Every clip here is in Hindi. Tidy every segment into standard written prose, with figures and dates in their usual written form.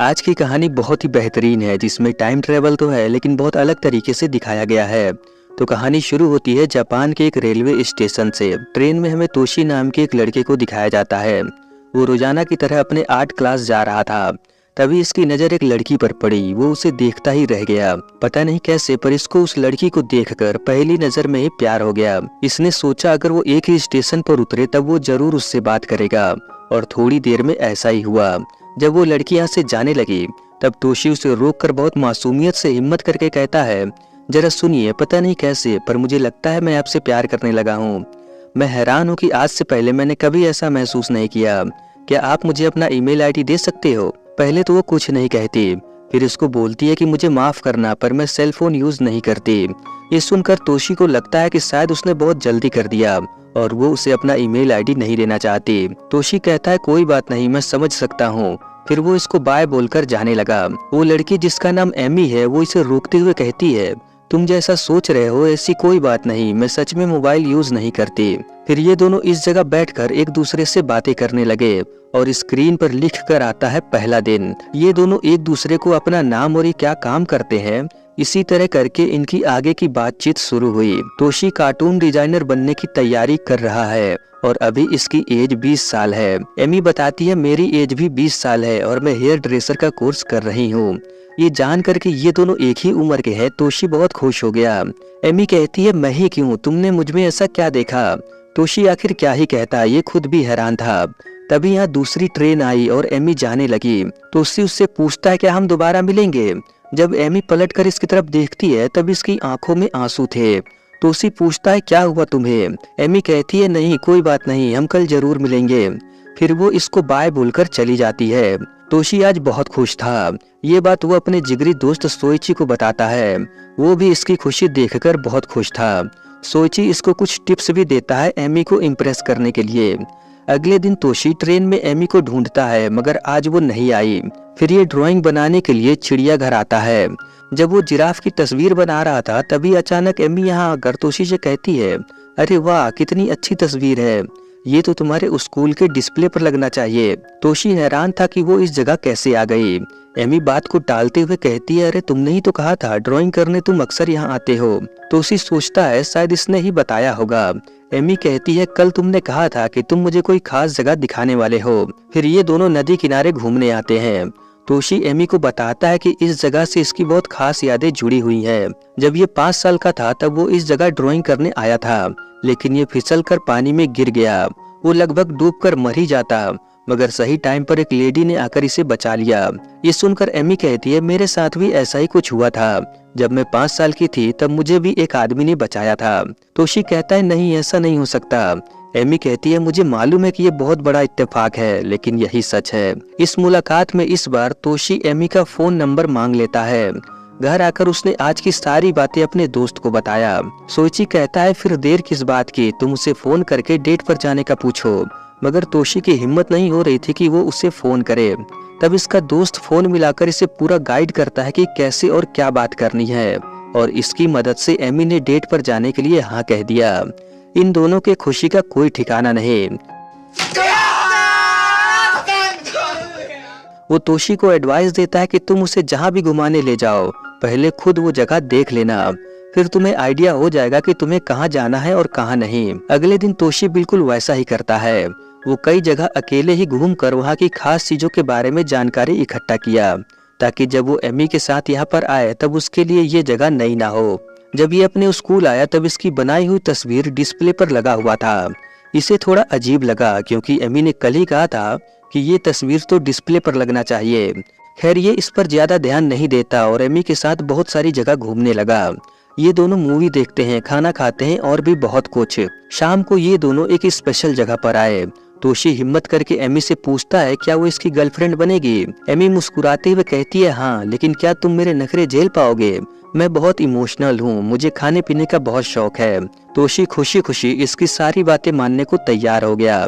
आज की कहानी बहुत ही बेहतरीन है, जिसमें टाइम ट्रेवल तो है लेकिन बहुत अलग तरीके से दिखाया गया है। तो कहानी शुरू होती है जापान के एक रेलवे स्टेशन से। ट्रेन में हमें तोशी नाम के एक लड़के को दिखाया जाता है। वो रोजाना की तरह अपने आर्ट क्लास जा रहा था। तभी इसकी नजर एक लड़की पर पड़ी। वो उसे देखता ही रह गया। पता नहीं कैसे, पर इसको उस लड़की को देखकर पहली नजर में ही प्यार हो गया। इसने सोचा अगर वो एक ही स्टेशन पर उतरे तब वो जरूर उससे बात करेगा। और थोड़ी देर में ऐसा ही हुआ। जब वो लड़की यहाँ से जाने लगी तब तोशी उसे रोककर बहुत मासूमियत से हिम्मत करके कहता है, जरा सुनिए, पता नहीं कैसे पर मुझे लगता है मैं आपसे प्यार करने लगा हूँ। मैं हैरान हूँ कि आज से पहले मैंने कभी ऐसा महसूस नहीं किया। क्या आप मुझे अपना ईमेल आईडी दे सकते हो? पहले तो वो कुछ नहीं कहती, फिर इसको बोलती है कि मुझे माफ करना पर मैं सेल फोन यूज नहीं करती। ये सुनकर तोशी को लगता है कि शायद उसने बहुत जल्दी कर दिया और वो उसे अपना ईमेल आईडी नहीं देना चाहती। तोशी कहता है कोई बात नहीं, मैं समझ सकता हूँ। फिर वो इसको बाय बोलकर जाने लगा। वो लड़की जिसका नाम एमी है वो इसे रोकते हुए कहती है, तुम जैसा सोच रहे हो ऐसी कोई बात नहीं, मैं सच में मोबाइल यूज नहीं करती। फिर ये दोनों इस जगह बैठकर एक दूसरे से बातें करने लगे और स्क्रीन पर लिख कर आता है पहला दिन। ये दोनों एक दूसरे को अपना नाम और ये क्या काम करते हैं, इसी तरह करके इनकी आगे की बातचीत शुरू हुई। तोशी कार्टून डिजाइनर बनने की तैयारी कर रहा है और अभी इसकी एज 20 साल है। एमी बताती है मेरी एज भी 20 साल है और मैं हेयर ड्रेसर का कोर्स कर रही हूँ। ये जान करके ये दोनों एक ही उम्र के हैं, तोशी बहुत खुश हो गया। एमी कहती है मैं ही क्यों, तुमने मुझ में ऐसा क्या देखा? तोशी आखिर क्या ही कहता, ये खुद भी हैरान था। तभी यहाँ दूसरी ट्रेन आई और एमी जाने लगी। तोशी उससे पूछता है क्या हम दोबारा मिलेंगे? जब एमी पलटकर इसकी तरफ देखती है तब इसकी आंखों में आंसू थे। तोशी पूछता है क्या हुआ तुम्हें? एमी कहती है नहीं कोई बात नहीं, हम कल जरूर मिलेंगे। फिर वो इसको बाय बोलकर चली जाती है। तोशी आज बहुत खुश था। ये बात वो अपने जिगरी दोस्त सोइची को बताता है। वो भी इसकी खुशी देखकर बहुत खुश था। सोइची इसको कुछ टिप्स भी देता है एमी को इम्प्रेस करने के लिए। अगले दिन तोशी ट्रेन में एमी को ढूंढता है मगर आज वो नहीं आई। फिर ये ड्राइंग बनाने के लिए चिड़ियाघर आता है। जब वो जिराफ की तस्वीर बना रहा था तभी अचानक एमी यहाँ आकर तोशी से कहती है, अरे वाह कितनी अच्छी तस्वीर है, ये तो तुम्हारे स्कूल के डिस्प्ले पर लगना चाहिए। तोशी हैरान था कि वो इस जगह कैसे आ गई। एमी बात को टालते हुए कहती है, अरे तुमने ही तो कहा था ड्राइंग करने तुम अक्सर यहाँ आते हो। तोशी सोचता है शायद इसने ही बताया होगा। एमी कहती है कल तुमने कहा था कि तुम मुझे कोई खास जगह दिखाने वाले हो। फिर ये दोनों नदी किनारे घूमने आते हैं। तोशी एमी को बताता है कि इस जगह से इसकी बहुत खास यादें जुड़ी हुई हैं। जब ये 5 साल का था तब वो इस जगह ड्राइंग करने आया था, लेकिन ये फिसलकर पानी में गिर गया। वो लगभग डूबकर मर ही जाता, मगर सही टाइम पर एक लेडी ने आकर इसे बचा लिया। ये सुनकर एमी कहती है मेरे साथ भी ऐसा ही कुछ हुआ था। जब मैं 5 साल की थी तब मुझे भी एक आदमी ने बचाया था। तोशी कहता है नहीं ऐसा नहीं हो सकता। एमी कहती है मुझे मालूम है कि ये बहुत बड़ा इत्तेफाक है, लेकिन यही सच है। इस मुलाकात में इस बार तोशी एमी का फोन नंबर मांग लेता है। घर आकर उसने आज की सारी बातें अपने दोस्त को बताया। सोइची कहता है फिर देर किस बात की, तुम उसे फोन करके डेट पर जाने का पूछो। मगर तोशी की हिम्मत नहीं हो रही थी कि वो उसे फोन करे। तब इसका दोस्त फोन मिलाकर इसे पूरा गाइड करता है कि कैसे और क्या बात करनी है, और इसकी मदद से एमी ने डेट पर जाने के लिए हाँ कह दिया। इन दोनों के खुशी का कोई ठिकाना नहीं। वो तोशी को एडवाइस देता है कि तुम उसे जहाँ भी घुमाने ले जाओ, पहले खुद वो जगह देख लेना, फिर तुम्हें आइडिया हो जाएगा कि तुम्हें कहाँ जाना है और कहाँ नहीं। अगले दिन तोशी बिल्कुल वैसा ही करता है। वो कई जगह अकेले ही घूमकर वहाँ की खास चीजों के बारे में जानकारी इकट्ठा किया, ताकि जब वो एमी के साथ यहाँ पर आए तब उसके लिए ये जगह नई ना हो। जब ये अपने स्कूल आया तब इसकी बनाई हुई तस्वीर डिस्प्ले पर लगा हुआ था। इसे थोड़ा अजीब लगा क्योंकि एमी ने कल ही कहा था कि ये तस्वीर तो डिस्प्ले पर लगना चाहिए। खैर ये इस पर ज्यादा ध्यान नहीं देता और एमी के साथ बहुत सारी जगह घूमने लगा। ये दोनों मूवी देखते हैं, खाना खाते हैं और भी बहुत कुछ। शाम को ये दोनों एक स्पेशल जगह पर आए। तोशी हिम्मत करके एमी से पूछता है क्या वो इसकी गर्लफ्रेंड बनेगी। एमी मुस्कुराते हुए कहती है हाँ, लेकिन क्या तुम मेरे नखरे झेल पाओगे? मैं बहुत इमोशनल हूँ, मुझे खाने पीने का बहुत शौक है। तोशी खुशी खुशी इसकी सारी बातें मानने को तैयार हो गया।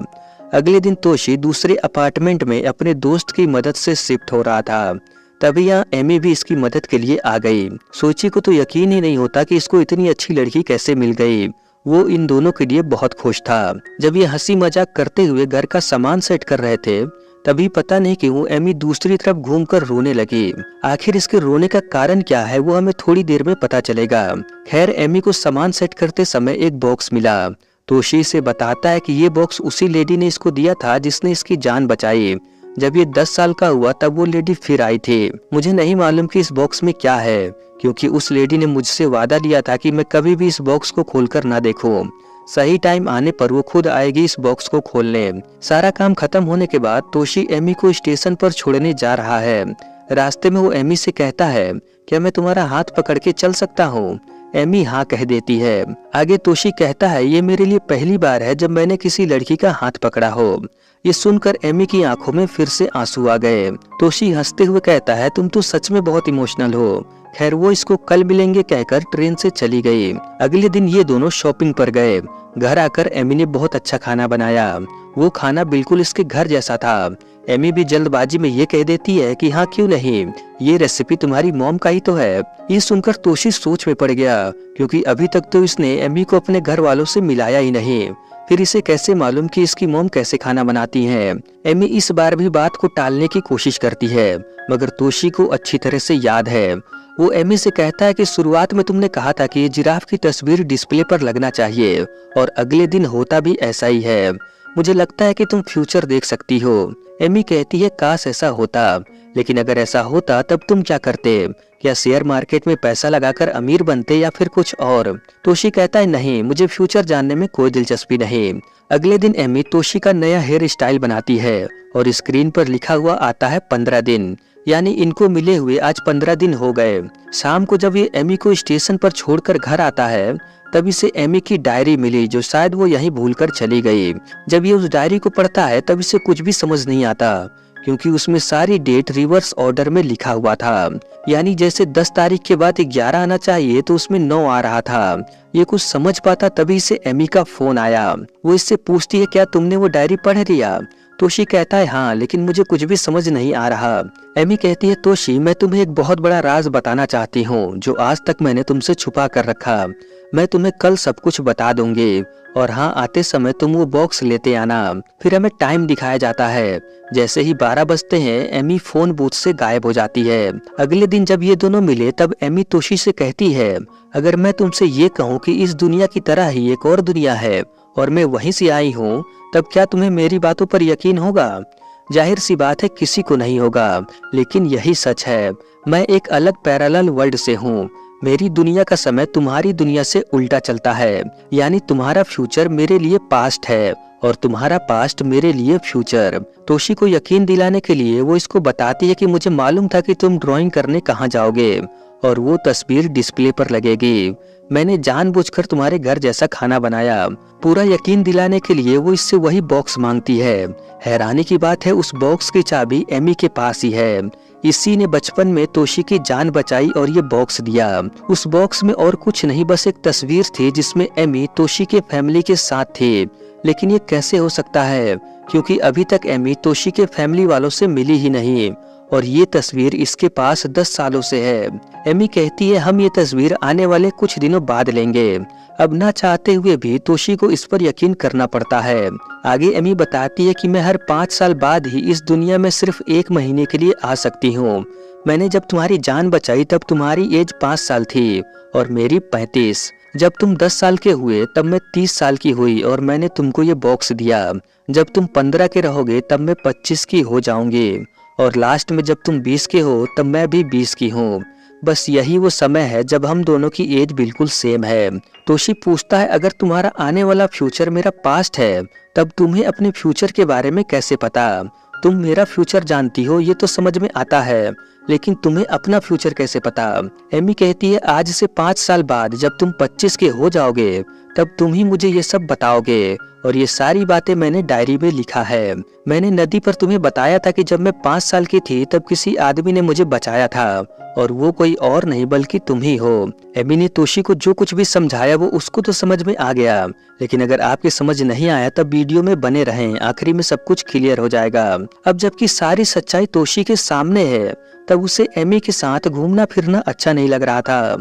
अगले दिन तोशी दूसरे अपार्टमेंट में अपने दोस्त की मदद से शिफ्ट हो रहा था। तभी यहाँ एमी भी इसकी मदद के लिए आ गई। सोची को तो यकीन ही नहीं होता कि इसको इतनी अच्छी लड़की कैसे मिल गई। वो इन दोनों के लिए बहुत खुश था। जब ये हंसी मजाक करते हुए घर का सामान सेट कर रहे थे तभी पता नहीं क्यों एमी दूसरी तरफ घूमकर रोने लगी। आखिर इसके रोने का कारण क्या है वो हमें थोड़ी देर में पता चलेगा। खैर एमी को सामान सेट करते समय एक बॉक्स मिला। तोशी इसे बताता है कि ये बॉक्स उसी लेडी ने इसको दिया था जिसने इसकी जान बचाई। जब ये 10 साल का हुआ तब वो लेडी फिर आई थी। मुझे नहीं मालूम कि इस बॉक्स में क्या है, क्योंकि उस लेडी ने मुझसे वादा लिया था कि मैं कभी भी इस बॉक्स को खोलकर ना देखूं। सही टाइम आने पर वो खुद आएगी इस बॉक्स को खोलने। सारा काम खत्म होने के बाद तोशी एमी को स्टेशन पर छोड़ने जा रहा है। रास्ते में वो एमी से कहता है, क्या मैं तुम्हारा हाथ पकड़ के चल सकता हूँ? एमी हाँ कह देती है। आगे तोशी कहता है, ये मेरे लिए पहली बार है जब मैंने किसी लड़की का हाथ पकड़ा हो। ये सुनकर एमी की आंखों में फिर से आंसू आ गए। तोशी हंसते हुए कहता है, तुम तो सच में बहुत इमोशनल हो। खैर वो इसको कल मिलेंगे कहकर ट्रेन से चली गई। अगले दिन ये दोनों शॉपिंग पर गए। घर आकर एमी ने बहुत अच्छा खाना बनाया। वो खाना बिल्कुल इसके घर जैसा था। एमी भी जल्दबाजी में ये कह देती है कि हाँ क्यों नहीं, ये रेसिपी तुम्हारी मॉम का ही तो है। ये सुनकर तोशी सोच में पड़ गया, क्योंकि अभी तक तो इसने एमी को अपने घर वालों से मिलाया ही नहीं। फिर इसे कैसे मालूम कि इसकी मॉम कैसे खाना बनाती है। एमी इस बार भी बात को टालने की कोशिश करती है, मगर तोशी को अच्छी तरह से याद है। वो एमी से कहता है कि शुरुआत में तुमने कहा था कि जिराफ की तस्वीर डिस्प्ले पर लगना चाहिए, और अगले दिन होता भी ऐसा ही है। मुझे लगता है कि तुम फ्यूचर देख सकती हो। एमी कहती है, काश ऐसा होता, लेकिन अगर ऐसा होता तब तुम क्या करते? क्या शेयर मार्केट में पैसा लगाकर अमीर बनते या फिर कुछ और? तोशी कहता है, नहीं, मुझे फ्यूचर जानने में कोई दिलचस्पी नहीं। अगले दिन एमी तोशी का नया हेयर स्टाइल बनाती है और स्क्रीन पर लिखा हुआ आता है 15 दिन, यानी इनको मिले हुए आज 15 दिन हो गए। शाम को जब ये एमी को स्टेशन पर छोड़कर घर आता है तब इसे एमी की डायरी मिली, जो शायद वो यहीं भूलकर चली गई। जब ये उस डायरी को पढ़ता है तब इसे कुछ भी समझ नहीं आता, क्योंकि उसमें सारी डेट रिवर्स ऑर्डर में लिखा हुआ था। यानी जैसे 10 तारीख के बाद 11 आना चाहिए तो उसमें 9 आ रहा था। ये कुछ समझ पाता तभी से एमी का फोन आया। वो इससे पूछती है, क्या तुमने वो डायरी पढ़ लिया? तोशी कहता है, हाँ, लेकिन मुझे कुछ भी समझ नहीं आ रहा। एमी कहती है, तोशी, मैं तुम्हें एक बहुत बड़ा राज बताना चाहती हूँ जो आज तक मैंने तुमसे छुपा कर रखा। मैं तुम्हें कल सब कुछ बता दूंगी, और हाँ, आते समय तुम वो बॉक्स लेते आना। फिर हमें टाइम दिखाया जाता है। जैसे ही 12 बजते हैं एमी फोन बूथ से गायब हो जाती है। अगले दिन जब ये दोनों मिले तब एमी तोशी से कहती है, अगर मैं तुमसे ये कहूँ कि इस दुनिया की तरह ही एक और दुनिया है और मैं वहीं से आई हूँ, तब क्या तुम्हें मेरी बातों पर यकीन होगा? जाहिर सी बात है, किसी को नहीं होगा, लेकिन यही सच है। मैं एक अलग पैरेलल वर्ल्ड से हूँ। मेरी दुनिया का समय तुम्हारी दुनिया से उल्टा चलता है, यानी तुम्हारा फ्यूचर मेरे लिए पास्ट है और तुम्हारा पास्ट मेरे लिए फ्यूचर। तोशी को यकीन दिलाने के लिए वो इसको बताती है कि मुझे मालूम था कि तुम ड्राइंग करने कहाँ जाओगे और वो तस्वीर डिस्प्ले पर लगेगी। मैंने जानबूझकर तुम्हारे घर जैसा खाना बनाया। पूरा यकीन दिलाने के लिए वो इससे वही बॉक्स मांगती है। हैरानी की बात है, उस बॉक्स की चाबी एमी के पास ही है। इसी ने बचपन में तोशी की जान बचाई और ये बॉक्स दिया। उस बॉक्स में और कुछ नहीं, बस एक तस्वीर थी जिसमें एमी तोशी के फैमिली के साथ थी। लेकिन ये कैसे हो सकता है, क्योंकि अभी तक एमी तोशी के फैमिली वालों से मिली ही नहीं, और ये तस्वीर इसके पास 10 सालों से है। एमी कहती है, हम ये तस्वीर आने वाले कुछ दिनों बाद लेंगे। अब ना चाहते हुए भी तोशी को इस पर यकीन करना पड़ता है। आगे एमी बताती है कि मैं हर 5 साल बाद ही इस दुनिया में सिर्फ 1 महीने के लिए आ सकती हूँ। मैंने जब तुम्हारी जान बचाई तब तुम्हारी एज 5 साल थी और मेरी 35। जब तुम 10 साल के हुए तब मैं 30 साल की हुई और मैंने तुमको ये बॉक्स दिया। जब तुम 15 के रहोगे तब मैं 25 की हो जाऊंगी, और लास्ट में जब तुम 20 के हो तब मैं भी 20 की हूँ। बस यही वो समय है जब हम दोनों की एज बिल्कुल सेम है। तोशी पूछता है, अगर तुम्हारा आने वाला फ्यूचर मेरा पास्ट है तब तुम्हें अपने फ्यूचर के बारे में कैसे पता? तुम मेरा फ्यूचर जानती हो ये तो समझ में आता है, लेकिन तुम्हें अपना फ्यूचर कैसे पता? एमी कहती है, आज से 5 साल बाद जब तुम 25 के हो जाओगे तब तुम ही मुझे ये सब बताओगे, और ये सारी बातें मैंने डायरी में लिखा है। मैंने नदी पर तुम्हें बताया था कि जब मैं 5 साल की थी तब किसी आदमी ने मुझे बचाया था, और वो कोई और नहीं बल्कि तुम ही हो। एमी ने तोशी को जो कुछ भी समझाया वो उसको तो समझ में आ गया, लेकिन अगर आपके समझ नहीं आया तब वीडियो में बने रहें, आखिरी में सब कुछ क्लियर हो जाएगा। अब जबकि सारी सच्चाई तोशी के सामने है तब उसे एमी के साथ घूमना फिरना अच्छा नहीं लग रहा था।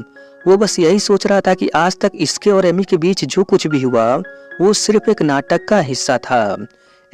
वो बस यही सोच रहा था कि आज तक इसके और एमी के बीच जो कुछ भी हुआ वो सिर्फ एक नाटक का हिस्सा था।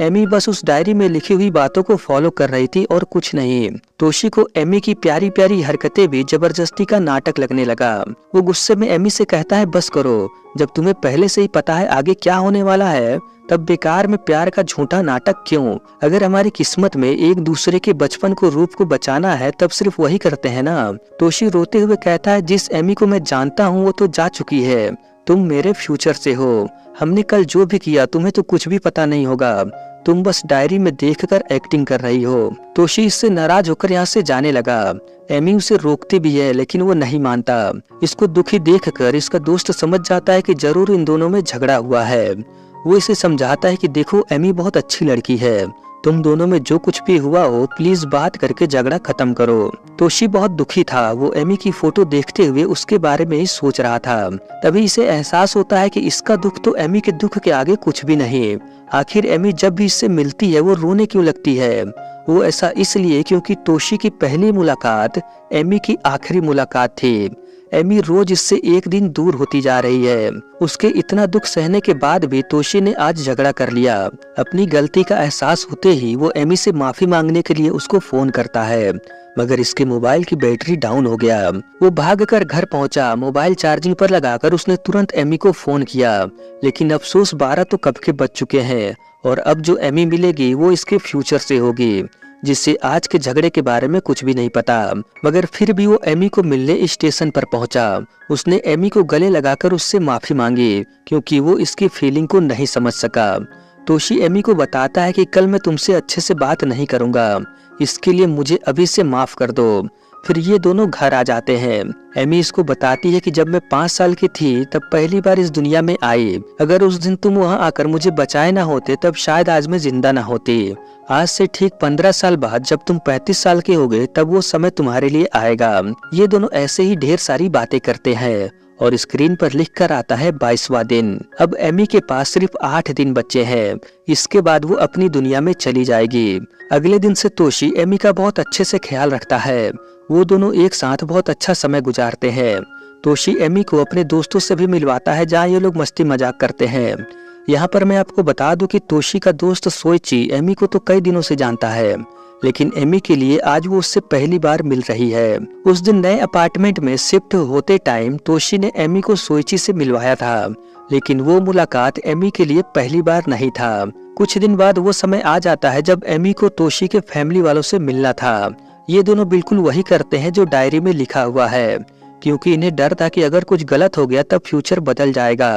एमी बस उस डायरी में लिखी हुई बातों को फॉलो कर रही थी और कुछ नहीं। तोशी को एमी की प्यारी प्यारी हरकतें भी जबरदस्ती का नाटक लगने लगा। वो गुस्से में एमी से कहता है, बस करो, जब तुम्हें पहले से ही पता है आगे क्या होने वाला है, तब बेकार में प्यार का झूठा नाटक क्यों? अगर हमारी किस्मत में एक दूसरे के बचपन को रूप को बचाना है तब सिर्फ वही करते हैं ना। तोशी रोते हुए कहता है, जिस एमी को मैं जानता हूँ वो तो जा चुकी है, तुम मेरे फ्यूचर से हो। हमने कल जो भी किया तुम्हें तो कुछ भी पता नहीं होगा, तुम बस डायरी में देखकर एक्टिंग कर रही हो। तोशी इससे नाराज होकर यहाँ से जाने लगा। एमी उसे रोकती भी है लेकिन वो नहीं मानता। इसको दुखी देखकर इसका दोस्त समझ जाता है कि जरूर इन दोनों में झगड़ा हुआ है। वो इसे समझाता है कि देखो एमी बहुत अच्छी लड़की है, तुम दोनों में जो कुछ भी हुआ हो प्लीज बात करके झगड़ा खत्म करो। तोशी बहुत दुखी था। वो एमी की फोटो देखते हुए उसके बारे में ही सोच रहा था। तभी इसे एहसास होता है कि इसका दुख तो एमी के दुख के आगे कुछ भी नहीं। आखिर एमी जब भी इससे मिलती है वो रोने क्यों लगती है? वो ऐसा इसलिए क्योंकि तोशी की पहली मुलाकात एमी की आखिरी मुलाकात थी। एमी रोज इससे एक दिन दूर होती जा रही है। उसके इतना दुख सहने के बाद भी तोशी ने आज झगड़ा कर लिया। अपनी गलती का एहसास होते ही वो एमी से माफी मांगने के लिए उसको फोन करता है, मगर इसके मोबाइल की बैटरी डाउन हो गया। वो भागकर घर पहुंचा। मोबाइल चार्जिंग पर लगाकर उसने तुरंत एमी को फोन किया, लेकिन अफसोस 12 तो कब के बज चुके हैं और अब जो एमी मिलेगी वो इसके फ्यूचर से होगी, जिससे आज के झगड़े के बारे में कुछ भी नहीं पता। मगर फिर भी वो एमी को मिलने स्टेशन पर पहुंचा। उसने एमी को गले लगाकर उससे माफी मांगी क्योंकि वो इसकी फीलिंग को नहीं समझ सका। तोशी एमी को बताता है कि कल मैं तुमसे अच्छे से बात नहीं करूंगा, इसके लिए मुझे अभी से माफ कर दो। फिर ये दोनों घर आ जाते हैं। एमी इसको बताती है कि जब मैं 5 साल की थी तब पहली बार इस दुनिया में आई। अगर उस दिन तुम वहाँ आकर मुझे बचाए ना होते तब शायद आज मैं जिंदा ना होती। आज से ठीक 15 साल बाद जब तुम 35 साल के होगे तब वो समय तुम्हारे लिए आएगा। ये दोनों ऐसे ही ढेर सारी बातें करते हैं और स्क्रीन पर लिख कर आता है 22वां दिन। अब एमी के पास सिर्फ 8 दिन बचे हैं। इसके बाद वो अपनी दुनिया में चली जाएगी। अगले दिन से तोशी एमी का बहुत अच्छे से ख्याल रखता है। वो दोनों एक साथ बहुत अच्छा समय गुजारते हैं। तोशी एमी को अपने दोस्तों से भी मिलवाता है जहाँ ये लोग मस्ती मजाक करते हैं। यहाँ पर मैं आपको बता दूं कि तोशी का दोस्त सोइची एमी को तो कई दिनों से जानता है, लेकिन एमी के लिए आज वो उससे पहली बार मिल रही है। उस दिन नए अपार्टमेंट में शिफ्ट होते टाइम तोशी ने एमी को सोइची से मिलवाया था, लेकिन वो मुलाकात एमी के लिए पहली बार नहीं था। कुछ दिन बाद वो समय आ जाता है जब एमी को तोशी के फैमिली वालों से मिलना था। ये दोनों बिल्कुल वही करते हैं जो डायरी में लिखा हुआ है, क्योंकि इन्हें डर था कि अगर कुछ गलत हो गया तब फ्यूचर बदल जाएगा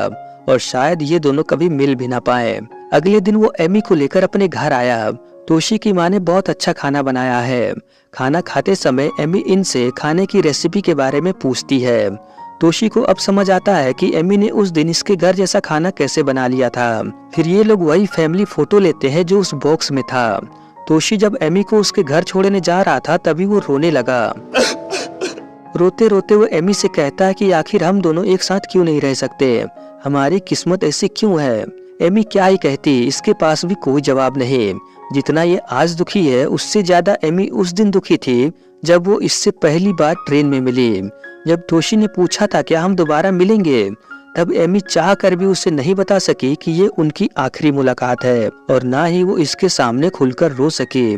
और शायद ये दोनों कभी मिल भी ना पाए। अगले दिन वो एमी को लेकर अपने घर आया। तोशी की माँ ने बहुत अच्छा खाना बनाया है। खाना खाते समय एमी इनसे खाने की रेसिपी के बारे में पूछती है। तोशी को अब समझ आता है कि एमी ने उस दिन इसके घर जैसा खाना कैसे बना लिया था। फिर ये लोग वही फैमिली फोटो लेते हैं जो उस बॉक्स में था। तोशी जब एमी को उसके घर छोड़ने जा रहा था तभी वो रोने लगा। रोते रोते वो एमी से कहता है कि आखिर हम दोनों एक साथ क्यों नहीं रह सकते, हमारी किस्मत ऐसी क्यों है। एमी क्या ही कहती, इसके पास भी कोई जवाब नहीं। जितना ये आज दुखी है उससे ज्यादा एमी उस दिन दुखी थी जब वो इससे पहली बार ट्रेन में मिली। जब तोशी ने पूछा था क्या हम दोबारा मिलेंगे, तब एमी चाह कर भी उसे नहीं बता सकी कि ये उनकी आखिरी मुलाकात है और ना ही वो इसके सामने खुलकर रो सकी।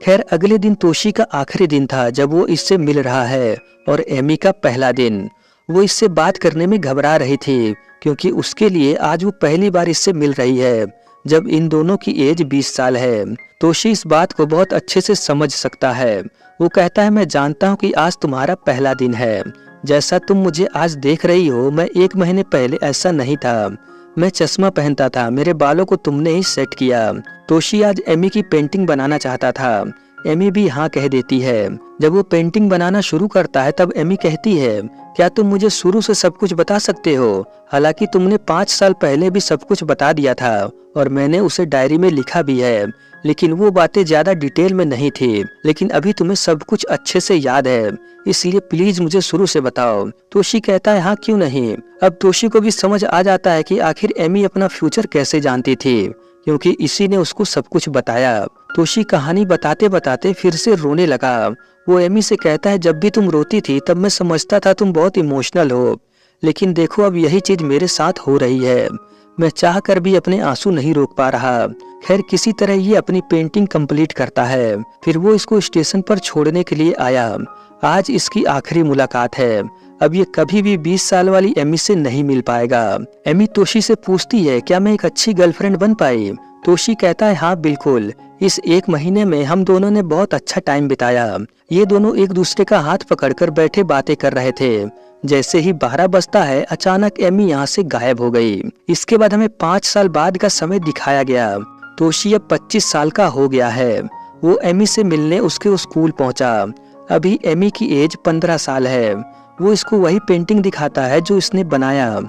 खैर अगले दिन तोशी का आखिरी दिन था जब वो इससे मिल रहा है और एमी का पहला दिन। वो इससे बात करने में घबरा रही थी क्योंकि उसके लिए आज वो पहली बार इससे मिल रही है जब इन दोनों की एज 20 साल है। तोशी इस बात को बहुत अच्छे से समझ सकता है। वो कहता है मैं जानता हूँ कि आज तुम्हारा पहला दिन है। जैसा तुम मुझे आज देख रही हो मैं 1 महीने पहले ऐसा नहीं था। मैं चश्मा पहनता था, मेरे बालों को तुमने ही सेट किया। तोशी आज एमी की पेंटिंग बनाना चाहता था। एमी भी हाँ कह देती है। जब वो पेंटिंग बनाना शुरू करता है तब एमी कहती है क्या तुम मुझे शुरू से सब कुछ बता सकते हो? हालांकि तुमने 5 साल पहले भी सब कुछ बता दिया था और मैंने उसे डायरी में लिखा भी है, लेकिन वो बातें ज्यादा डिटेल में नहीं थी। लेकिन अभी तुम्हें सब कुछ अच्छे से याद है, इसलिए प्लीज मुझे शुरू से बताओ। तोशी कहता है हाँ क्यों नहीं। अब तोशी को भी समझ आ जाता है कि आखिर एमी अपना फ्यूचर कैसे जानती थी, क्योंकि इसी ने उसको सब कुछ बताया। तोशी कहानी बताते बताते फिर से रोने लगा। वो एमी से कहता है जब भी तुम रोती थी तब मैं समझता था तुम बहुत इमोशनल हो, लेकिन देखो अब यही चीज मेरे साथ हो रही है। मैं चाह कर भी अपने आंसू नहीं रोक पा रहा। खैर किसी तरह ये अपनी पेंटिंग कंप्लीट करता है। फिर वो इसको स्टेशन पर छोड़ने के लिए आया। आज इसकी आखिरी मुलाकात है। अब ये कभी भी 20 साल वाली एमी से नहीं मिल पाएगा। एमी तोशी से पूछती है, क्या मैं एक अच्छी गर्लफ्रेंड बन पाई? तोशी कहता है, हाँ बिल्कुल। इस 1 महीने में हम दोनों ने बहुत अच्छा टाइम बिताया। ये दोनों एक दूसरे का हाथ पकड़कर बैठे बातें कर रहे थे। जैसे ही 12 बजता है, अचानक एमी यहाँ से गायब हो गई। इसके बाद हमें 5 साल बाद का समय दिखाया गया। तोशी अब 25 साल का हो गया है। वो एमी से मिलने उसके स्कूल पहुंचा। अभी एमी की एज 15 साल है। वो इसको वही पेंटिंग दिखाता है जो इसने बनाया।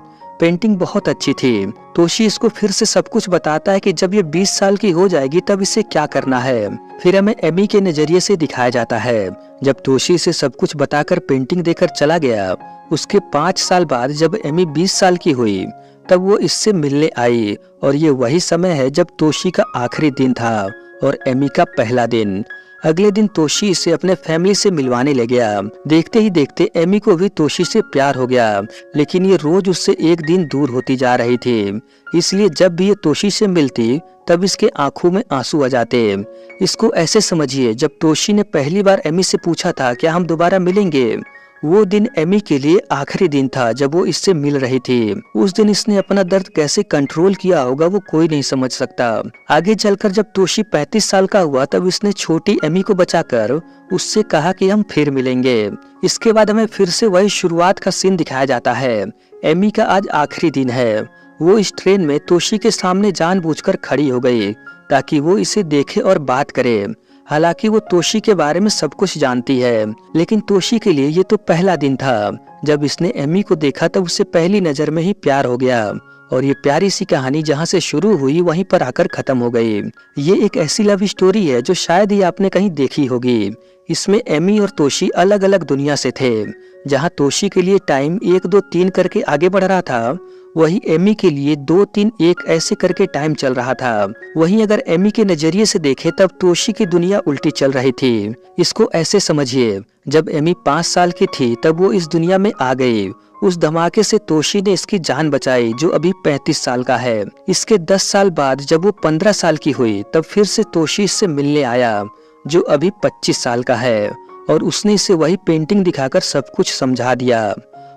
पेंटिंग बहुत अच्छी थी। तोशी इसको फिर से सब कुछ बताता है कि जब ये 20 साल की हो जाएगी तब इसे क्या करना है। फिर हमें एमी के नजरिए से दिखाया जाता है। जब तोशी इसे सब कुछ बताकर पेंटिंग देकर चला गया, उसके 5 साल बाद जब एमी 20 साल की हुई तब वो इससे मिलने आई। और ये वही समय है जब तोशी का आखिरी दिन था और एमी का पहला दिन। अगले दिन तोशी इसे अपने फैमिली से मिलवाने ले गया। देखते ही देखते एमी को भी तोशी से प्यार हो गया, लेकिन ये रोज उससे एक दिन दूर होती जा रही थी। इसलिए जब भी ये तोशी से मिलती तब इसके आंखों में आंसू आ जाते। इसको ऐसे समझिए, जब तोशी ने पहली बार एमी से पूछा था क्या हम दोबारा मिलेंगे, वो दिन एमी के लिए आखिरी दिन था जब वो इससे मिल रही थी। उस दिन इसने अपना दर्द कैसे कंट्रोल किया होगा वो कोई नहीं समझ सकता। आगे चलकर जब तोशी 35 साल का हुआ तब इसने छोटी एमी को बचाकर उससे कहा कि हम फिर मिलेंगे। इसके बाद हमें फिर से वही शुरुआत का सीन दिखाया जाता है। एमी का आज आखिरी दिन है। वो इस ट्रेन में तोशी के सामने जानबूझकर खड़ी हो गई ताकि वो इसे देखे और बात करे। हालांकि वो तोशी के बारे में सब कुछ जानती है, लेकिन तोशी के लिए ये तो पहला दिन था। जब इसने एमी को देखा तब उससे पहली नजर में ही प्यार हो गया और ये प्यारी सी कहानी जहाँ से शुरू हुई वहीं पर आकर खत्म हो गई। ये एक ऐसी लव स्टोरी है जो शायद ही आपने कहीं देखी होगी। इसमें एमी और तोशी अलग अलग दुनिया से थे। जहाँ तोशी के लिए टाइम 1 2 3 करके आगे बढ़ रहा था, वही एमी के लिए 2 3 1 ऐसे करके टाइम चल रहा था। वहीं अगर एमी के नजरिए से देखे तब तोशी की दुनिया उल्टी चल रही थी। इसको ऐसे समझिए, जब एमी 5 साल की थी तब वो इस दुनिया में आ गई। उस धमाके से तोशी ने इसकी जान बचाई जो अभी 35 साल का है। इसके 10 साल बाद जब वो 15 साल की हुई तब फिर से तोशी इससे मिलने आया जो अभी 25 साल का है और उसने इसे वही पेंटिंग दिखाकर सब कुछ समझा दिया।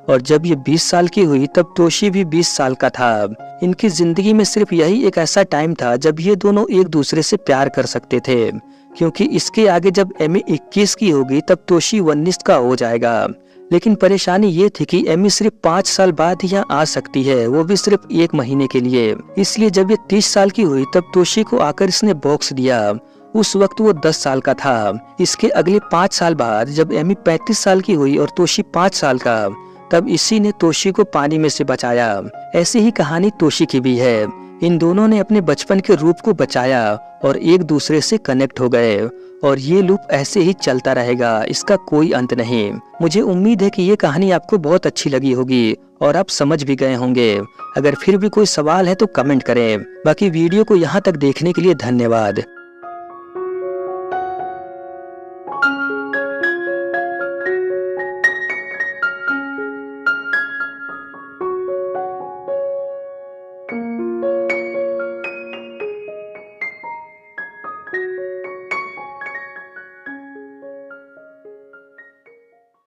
और जब ये 20 साल की हुई तब तोशी भी 20 साल का था। इनकी जिंदगी में सिर्फ यही एक ऐसा टाइम था जब ये दोनों एक दूसरे से प्यार कर सकते थे, क्योंकि इसके आगे जब एमी 21 की होगी तब तोशी 19 का हो जाएगा। लेकिन परेशानी ये थी कि एमी सिर्फ 5 साल बाद ही यहाँ आ सकती है, वो भी सिर्फ 1 महीने के लिए। इसलिए जब ये 30 साल की हुई तब तोशी को आकर इसने बॉक्स दिया। उस वक्त वो 10 साल का था। इसके अगले 5 साल बाद जब एमी 35 साल की हुई और तोशी 5 साल का, तब इसी ने तोशी को पानी में से बचाया। ऐसी ही कहानी तोशी की भी है। इन दोनों ने अपने बचपन के रूप को बचाया और एक दूसरे से कनेक्ट हो गए और ये लूप ऐसे ही चलता रहेगा, इसका कोई अंत नहीं। मुझे उम्मीद है कि ये कहानी आपको बहुत अच्छी लगी होगी और आप समझ भी गए होंगे। अगर फिर भी कोई सवाल है तो कमेंट करें। बाकी वीडियो को यहाँ तक देखने के लिए धन्यवाद।